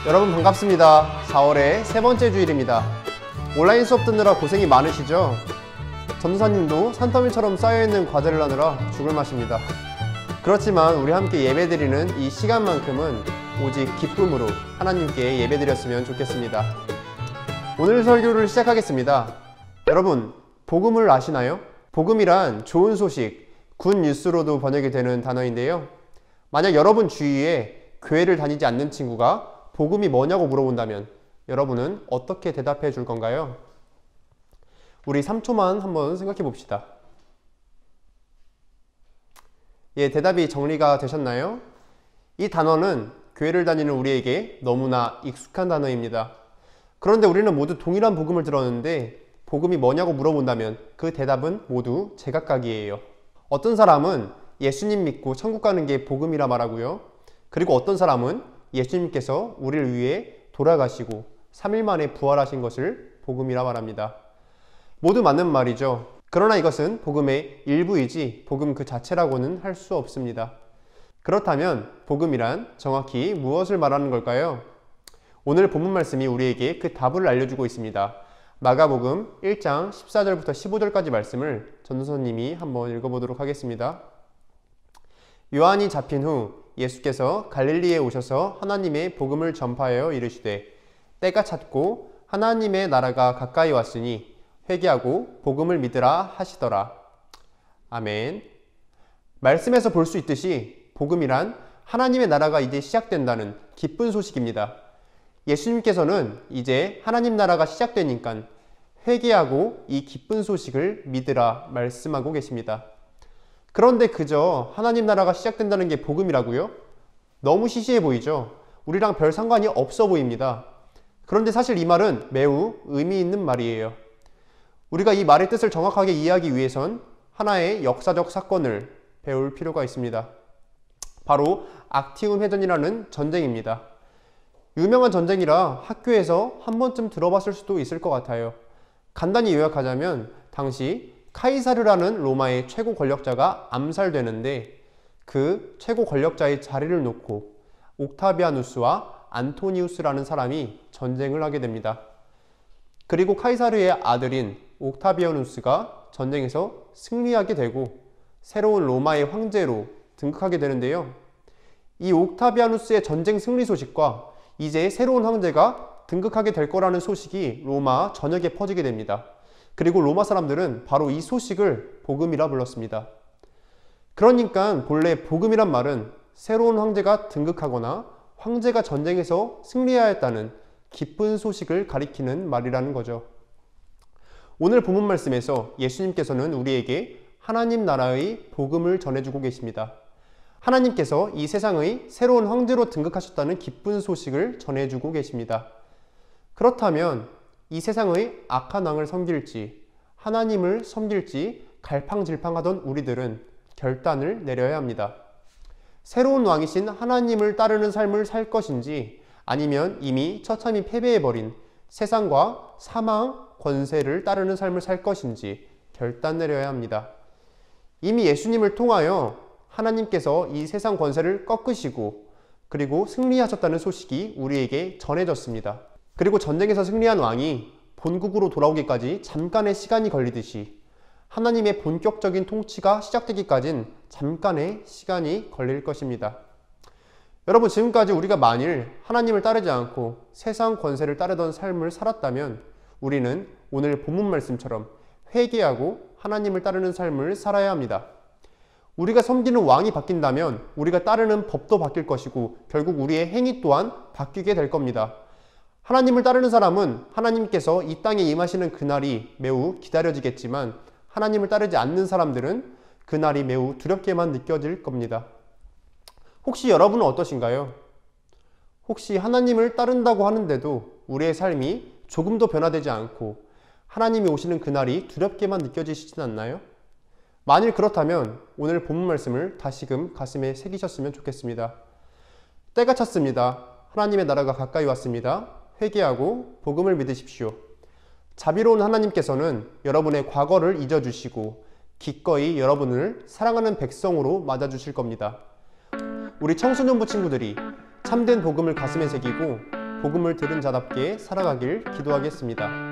여러분 반갑습니다. 4월의 세 번째 주일입니다. 온라인 수업 듣느라 고생이 많으시죠? 전도사님도 산더미처럼 쌓여있는 과제를 하느라 죽을 맛입니다. 그렇지만 우리 함께 예배드리는 이 시간만큼은 오직 기쁨으로 하나님께 예배드렸으면 좋겠습니다. 오늘 설교를 시작하겠습니다. 여러분, 복음을 아시나요? 복음이란 좋은 소식, 굿 뉴스로도 번역이 되는 단어인데요. 만약 여러분 주위에 교회를 다니지 않는 친구가 복음이 뭐냐고 물어본다면 여러분은 어떻게 대답해 줄 건가요? 우리 3초만 한번 생각해 봅시다. 대답이 정리가 되셨나요? 이 단어는 교회를 다니는 우리에게 너무나 익숙한 단어입니다. 그런데 우리는 모두 동일한 복음을 들었는데 복음이 뭐냐고 물어본다면 그 대답은 모두 제각각이에요. 어떤 사람은 예수님 믿고 천국 가는 게 복음이라 말하고요. 그리고 어떤 사람은 예수님께서 우리를 위해 돌아가시고 3일 만에 부활하신 것을 복음이라 말합니다. 모두 맞는 말이죠. 그러나 이것은 복음의 일부이지 복음 그 자체라고는 할 수 없습니다. 그렇다면 복음이란 정확히 무엇을 말하는 걸까요? 오늘 본문 말씀이 우리에게 그 답을 알려주고 있습니다. 마가복음 1장 14절부터 15절까지 말씀을 전도사님이 한번 읽어보도록 하겠습니다. 요한이 잡힌 후 예수께서 갈릴리에 오셔서 하나님의 복음을 전파하여 이르시되 때가 찼고 하나님의 나라가 가까이 왔으니 회개하고 복음을 믿으라 하시더라. 아멘. 말씀에서 볼 수 있듯이 복음이란 하나님의 나라가 이제 시작된다는 기쁜 소식입니다. 예수님께서는 이제 하나님 나라가 시작되니까 회개하고 이 기쁜 소식을 믿으라 말씀하고 계십니다. 그런데 그저 하나님 나라가 시작된다는 게 복음이라고요? 너무 시시해 보이죠? 우리랑 별 상관이 없어 보입니다. 그런데 사실 이 말은 매우 의미 있는 말이에요. 우리가 이 말의 뜻을 정확하게 이해하기 위해선 하나의 역사적 사건을 배울 필요가 있습니다. 바로 악티움 해전이라는 전쟁입니다. 유명한 전쟁이라 학교에서 한 번쯤 들어봤을 수도 있을 것 같아요. 간단히 요약하자면 당시 카이사르라는 로마의 최고 권력자가 암살되는데 그 최고 권력자의 자리를 놓고 옥타비아누스와 안토니우스라는 사람이 전쟁을 하게 됩니다. 그리고 카이사르의 아들인 옥타비아누스가 전쟁에서 승리하게 되고 새로운 로마의 황제로 등극하게 되는데요. 이 옥타비아누스의 전쟁 승리 소식과 이제 새로운 황제가 등극하게 될 거라는 소식이 로마 전역에 퍼지게 됩니다. 그리고 로마 사람들은 바로 이 소식을 복음이라 불렀습니다. 그러니까 본래 복음이란 말은 새로운 황제가 등극하거나 황제가 전쟁에서 승리하였다는 기쁜 소식을 가리키는 말이라는 거죠. 오늘 본문 말씀에서 예수님께서는 우리에게 하나님 나라의 복음을 전해주고 계십니다. 하나님께서 이 세상의 새로운 황제로 등극하셨다는 기쁜 소식을 전해주고 계십니다. 그렇다면 이 세상의 악한 왕을 섬길지 하나님을 섬길지 갈팡질팡하던 우리들은 결단을 내려야 합니다. 새로운 왕이신 하나님을 따르는 삶을 살 것인지 아니면 이미 처참히 패배해버린 세상과 사망, 권세를 따르는 삶을 살 것인지 결단 내려야 합니다. 이미 예수님을 통하여 하나님께서 이 세상 권세를 꺾으시고 그리고 승리하셨다는 소식이 우리에게 전해졌습니다. 그리고 전쟁에서 승리한 왕이 본국으로 돌아오기까지 잠깐의 시간이 걸리듯이 하나님의 본격적인 통치가 시작되기까진 잠깐의 시간이 걸릴 것입니다. 여러분, 지금까지 우리가 만일 하나님을 따르지 않고 세상 권세를 따르던 삶을 살았다면 우리는 오늘 본문 말씀처럼 회개하고 하나님을 따르는 삶을 살아야 합니다. 우리가 섬기는 왕이 바뀐다면 우리가 따르는 법도 바뀔 것이고 결국 우리의 행위 또한 바뀌게 될 겁니다. 하나님을 따르는 사람은 하나님께서 이 땅에 임하시는 그날이 매우 기다려지겠지만 하나님을 따르지 않는 사람들은 그날이 매우 두렵게만 느껴질 겁니다. 혹시 여러분은 어떠신가요? 혹시 하나님을 따른다고 하는데도 우리의 삶이 조금도 변화되지 않고 하나님이 오시는 그날이 두렵게만 느껴지시진 않나요? 만일 그렇다면 오늘 본문 말씀을 다시금 가슴에 새기셨으면 좋겠습니다. 때가 찼습니다. 하나님의 나라가 가까이 왔습니다. 회개하고 복음을 믿으십시오. 자비로운 하나님께서는 여러분의 과거를 잊어주시고 기꺼이 여러분을 사랑하는 백성으로 맞아주실 겁니다. 우리 청소년부 친구들이 참된 복음을 가슴에 새기고 복음을 들은 자답게 살아가길 기도하겠습니다.